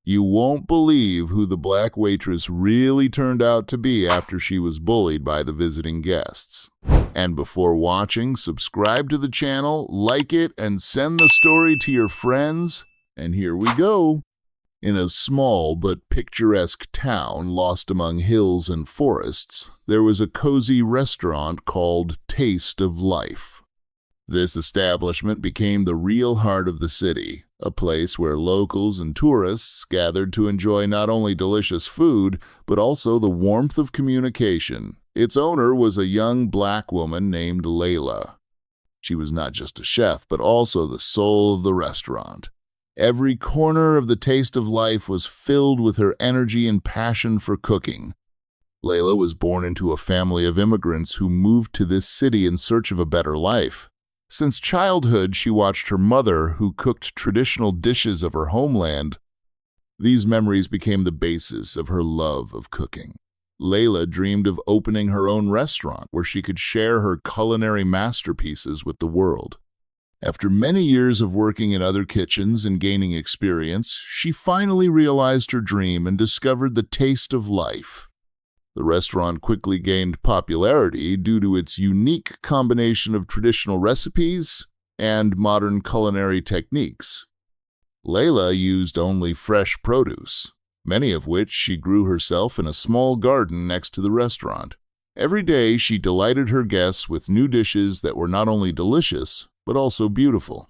You won't believe who the black waitress really turned out to be after she was bullied by the visiting guests. And before watching, subscribe to the channel, like it, and send the story to your friends. And here we go. In a small but picturesque town lost among hills and forests, there was a cozy restaurant called Taste of Life. This establishment became the real heart of the city, a place where locals and tourists gathered to enjoy not only delicious food, but also the warmth of communication. Its owner was a young black woman named Layla. She was not just a chef, but also the soul of the restaurant. Every corner of the Taste of Life was filled with her energy and passion for cooking. Layla was born into a family of immigrants who moved to this city in search of a better life. Since childhood, she watched her mother, who cooked traditional dishes of her homeland. These memories became the basis of her love of cooking. Layla dreamed of opening her own restaurant where she could share her culinary masterpieces with the world. After many years of working in other kitchens and gaining experience, she finally realized her dream and discovered the Taste of Life. The restaurant quickly gained popularity due to its unique combination of traditional recipes and modern culinary techniques. Layla used only fresh produce, many of which she grew herself in a small garden next to the restaurant. Every day, she delighted her guests with new dishes that were not only delicious, but also beautiful.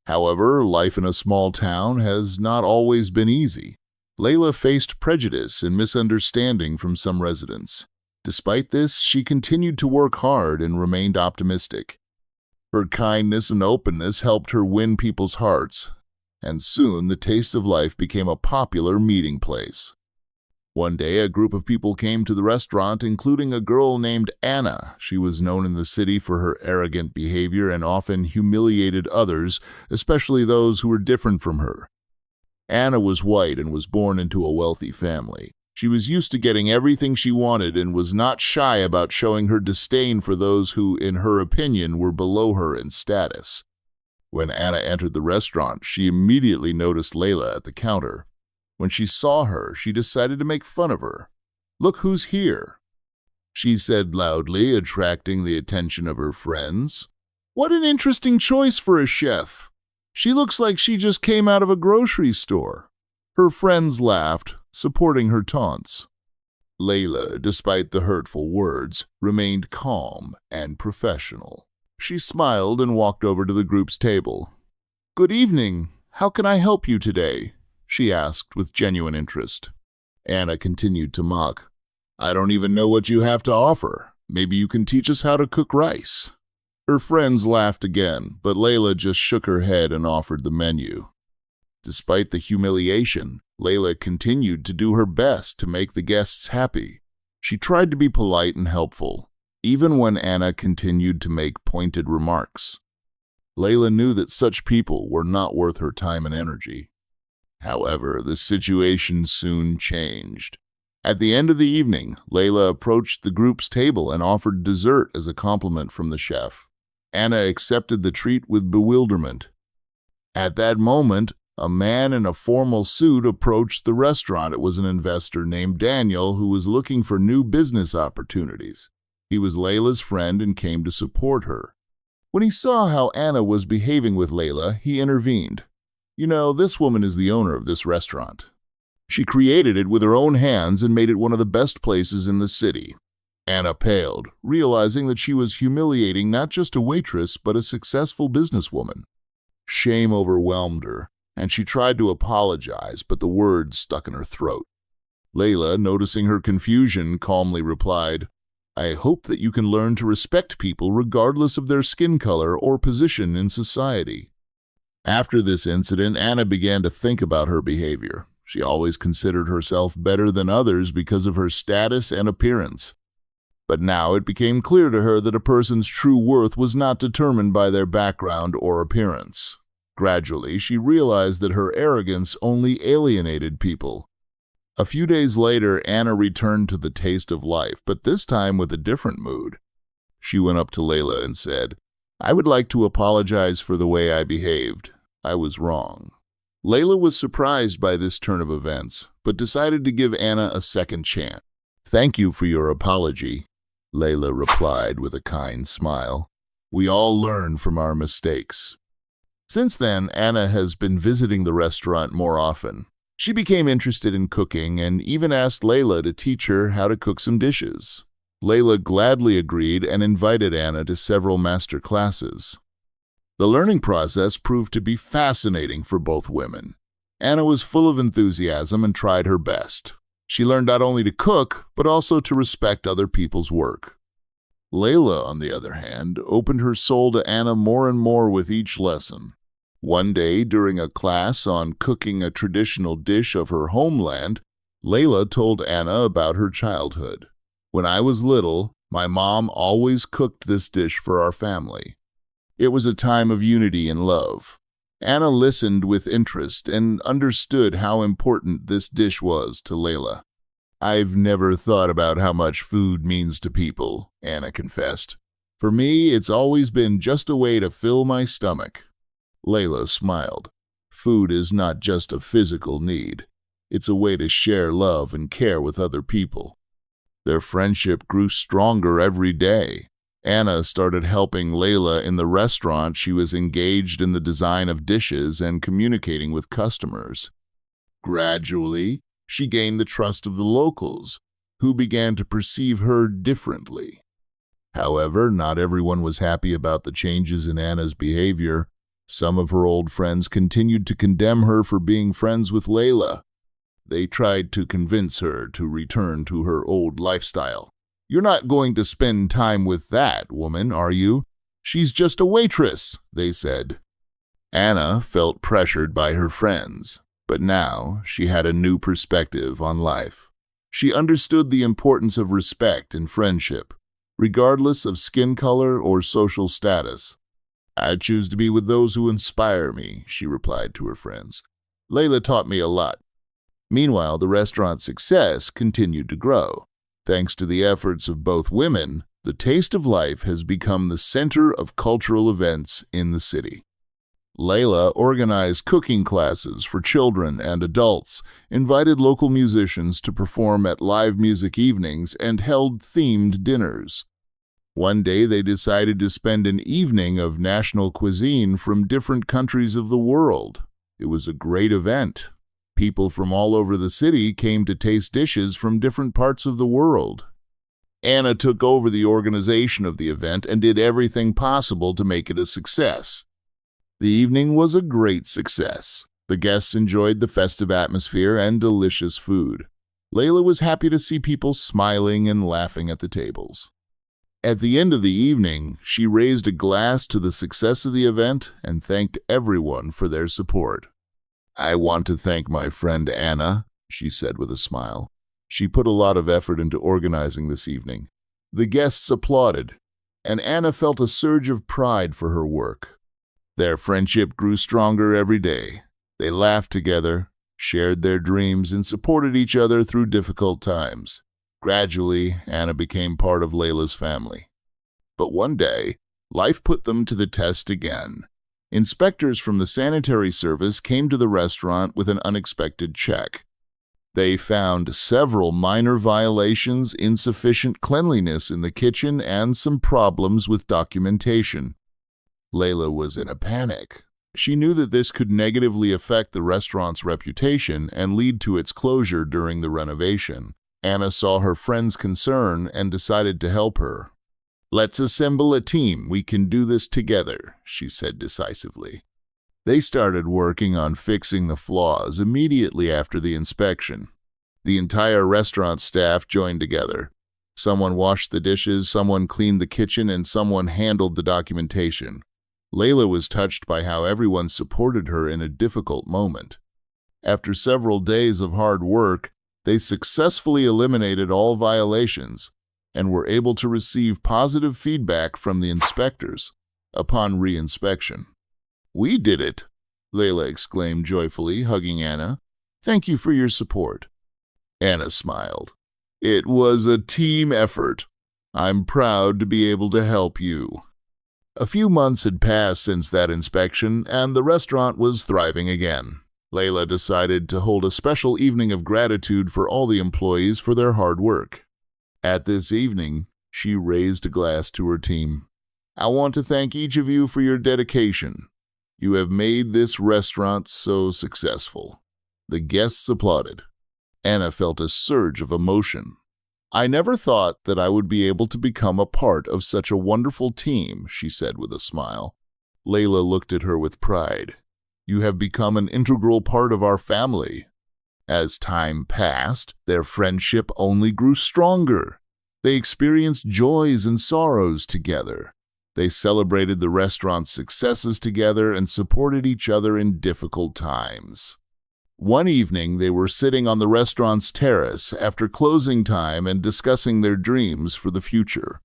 However, life in a small town has not always been easy. Layla faced prejudice and misunderstanding from some residents. Despite this, she continued to work hard and remained optimistic. Her kindness and openness helped her win people's hearts, and soon the Taste of Life became a popular meeting place. One day, a group of people came to the restaurant, including a girl named Anna. She was known in the city for her arrogant behavior and often humiliated others, especially those who were different from her. Anna was white and was born into a wealthy family. She was used to getting everything she wanted and was not shy about showing her disdain for those who, in her opinion, were below her in status. When Anna entered the restaurant, she immediately noticed Layla at the counter. When she saw her, she decided to make fun of her. "Look who's here," she said loudly, attracting the attention of her friends. "What an interesting choice for a chef. She looks like she just came out of a grocery store." Her friends laughed, supporting her taunts. Layla, despite the hurtful words, remained calm and professional. She smiled and walked over to the group's table. "Good evening. How can I help you today?" she asked with genuine interest. Anna continued to mock. "I don't even know what you have to offer. Maybe you can teach us how to cook rice." Her friends laughed again, but Layla just shook her head and offered the menu. Despite the humiliation, Layla continued to do her best to make the guests happy. She tried to be polite and helpful, even when Anna continued to make pointed remarks. Layla knew that such people were not worth her time and energy. However, the situation soon changed. At the end of the evening, Layla approached the group's table and offered dessert as a compliment from the chef. Anna accepted the treat with bewilderment. At that moment, a man in a formal suit approached the restaurant. It was an investor named Daniel who was looking for new business opportunities. He was Layla's friend and came to support her. When he saw how Anna was behaving with Layla, he intervened. "You know, this woman is the owner of this restaurant. She created it with her own hands and made it one of the best places in the city." Anna paled, realizing that she was humiliating not just a waitress, but a successful businesswoman. Shame overwhelmed her, and she tried to apologize, but the words stuck in her throat. Layla, noticing her confusion, calmly replied, "I hope that you can learn to respect people regardless of their skin color or position in society." After this incident, Anna began to think about her behavior. She always considered herself better than others because of her status and appearance. But now it became clear to her that a person's true worth was not determined by their background or appearance. Gradually, she realized that her arrogance only alienated people. A few days later, Anna returned to the Taste of Life, but this time with a different mood. She went up to Layla and said, "I would like to apologize for the way I behaved. I was wrong." Layla was surprised by this turn of events, but decided to give Anna a second chance. "Thank you for your apology," Layla replied with a kind smile. "We all learn from our mistakes." Since then, Anna has been visiting the restaurant more often. She became interested in cooking and even asked Layla to teach her how to cook some dishes. Layla gladly agreed and invited Anna to several master classes. The learning process proved to be fascinating for both women. Anna was full of enthusiasm and tried her best. She learned not only to cook, but also to respect other people's work. Layla, on the other hand, opened her soul to Anna more and more with each lesson. One day, during a class on cooking a traditional dish of her homeland, Layla told Anna about her childhood. "When I was little, my mom always cooked this dish for our family. It was a time of unity and love." Anna listened with interest and understood how important this dish was to Layla. "I've never thought about how much food means to people," Anna confessed. "For me, it's always been just a way to fill my stomach." Layla smiled. "Food is not just a physical need. It's a way to share love and care with other people." Their friendship grew stronger every day. Anna started helping Layla in the restaurant. She was engaged in the design of dishes and communicating with customers. Gradually, she gained the trust of the locals, who began to perceive her differently. However, not everyone was happy about the changes in Anna's behavior. Some of her old friends continued to condemn her for being friends with Layla. They tried to convince her to return to her old lifestyle. "You're not going to spend time with that woman, are you? She's just a waitress," they said. Anna felt pressured by her friends, but now she had a new perspective on life. She understood the importance of respect and friendship, regardless of skin color or social status. "I choose to be with those who inspire me," she replied to her friends. "Layla taught me a lot." Meanwhile, the restaurant's success continued to grow. Thanks to the efforts of both women, the Taste of Life has become the center of cultural events in the city. Layla organized cooking classes for children and adults, invited local musicians to perform at live music evenings, and held themed dinners. One day, they decided to spend an evening of national cuisine from different countries of the world. It was a great event. People from all over the city came to taste dishes from different parts of the world. Anna took over the organization of the event and did everything possible to make it a success. The evening was a great success. The guests enjoyed the festive atmosphere and delicious food. Layla was happy to see people smiling and laughing at the tables. At the end of the evening, she raised a glass to the success of the event and thanked everyone for their support. "I want to thank my friend Anna," she said with a smile. "She put a lot of effort into organizing this evening." The guests applauded, and Anna felt a surge of pride for her work. Their friendship grew stronger every day. They laughed together, shared their dreams, and supported each other through difficult times. Gradually, Anna became part of Layla's family. But one day, life put them to the test again. Inspectors from the sanitary service came to the restaurant with an unexpected check. They found several minor violations, insufficient cleanliness in the kitchen, and some problems with documentation. Layla was in a panic. She knew that this could negatively affect the restaurant's reputation and lead to its closure during the renovation. Anna saw her friend's concern and decided to help her. "Let's assemble a team. We can do this together," she said decisively. They started working on fixing the flaws immediately after the inspection. The entire restaurant staff joined together. Someone washed the dishes, someone cleaned the kitchen, and someone handled the documentation. Layla was touched by how everyone supported her in a difficult moment. After several days of hard work, they successfully eliminated all violations and were able to receive positive feedback from the inspectors upon re-inspection. "We did it!" Layla exclaimed joyfully, hugging Anna. "Thank you for your support." Anna smiled. "It was a team effort. I'm proud to be able to help you." A few months had passed since that inspection, and the restaurant was thriving again. Layla decided to hold a special evening of gratitude for all the employees for their hard work. At this evening, she raised a glass to her team. I want to thank each of you for your dedication. You have made this restaurant so successful. The guests applauded. Anna felt a surge of emotion. I never thought that I would be able to become a part of such a wonderful team, she said with a smile. Layla looked at her with pride. You have become an integral part of our family. As time passed, their friendship only grew stronger. They experienced joys and sorrows together. They celebrated the restaurant's successes together and supported each other in difficult times. One evening, they were sitting on the restaurant's terrace after closing time and discussing their dreams for the future.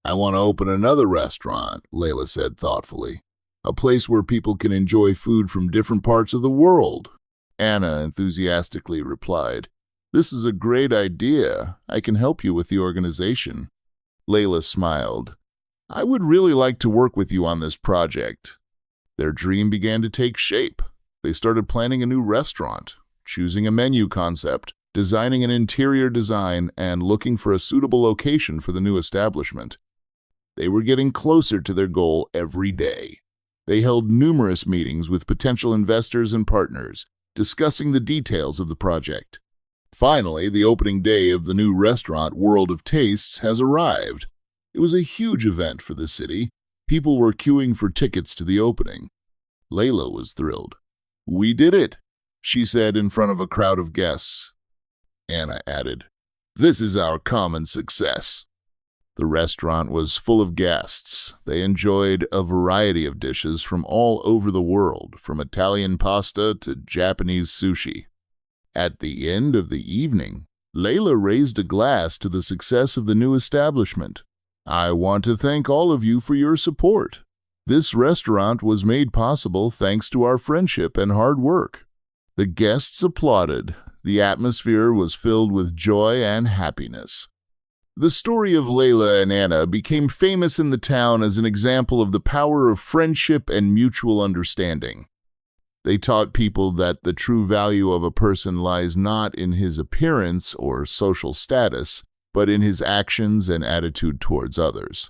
I want to open another restaurant, Layla said thoughtfully. A place where people can enjoy food from different parts of the world. Anna enthusiastically replied, This is a great idea. I can help you with the organization. Layla smiled. I would really like to work with you on this project. Their dream began to take shape. They started planning a new restaurant, choosing a menu concept, designing an interior design, and looking for a suitable location for the new establishment. They were getting closer to their goal every day. They held numerous meetings with potential investors and partners, discussing the details of the project. Finally, the opening day of the new restaurant, World of Tastes, has arrived. It was a huge event for the city. People were queuing for tickets to the opening. Layla was thrilled. We did it, she said in front of a crowd of guests. Anna added, This is our common success. The restaurant was full of guests. They enjoyed a variety of dishes from all over the world, from Italian pasta to Japanese sushi. At the end of the evening, Layla raised a glass to the success of the new establishment. I want to thank all of you for your support. This restaurant was made possible thanks to our friendship and hard work. The guests applauded. The atmosphere was filled with joy and happiness. The story of Layla and Anna became famous in the town as an example of the power of friendship and mutual understanding. They taught people that the true value of a person lies not in his appearance or social status, but in his actions and attitude towards others.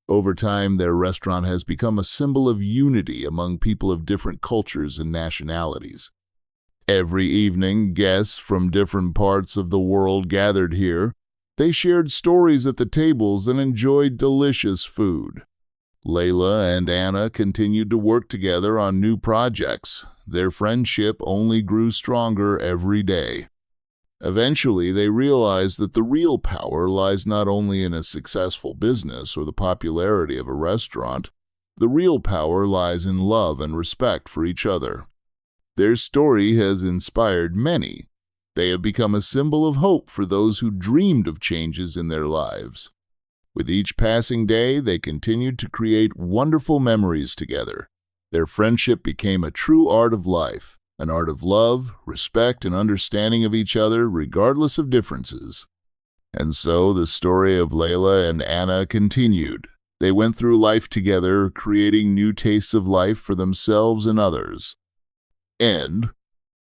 Over time, their restaurant has become a symbol of unity among people of different cultures and nationalities. Every evening, guests from different parts of the world gathered here. They shared stories at the tables and enjoyed delicious food. Layla and Anna continued to work together on new projects. Their friendship only grew stronger every day. Eventually, they realized that the real power lies not only in a successful business or the popularity of a restaurant. The real power lies in love and respect for each other. Their story has inspired many. They have become a symbol of hope for those who dreamed of changes in their lives. With each passing day, they continued to create wonderful memories together. Their friendship became a true art of life, an art of love, respect, and understanding of each other regardless of differences. And so the story of Layla and Anna continued. They went through life together, creating new tastes of life for themselves and others. End.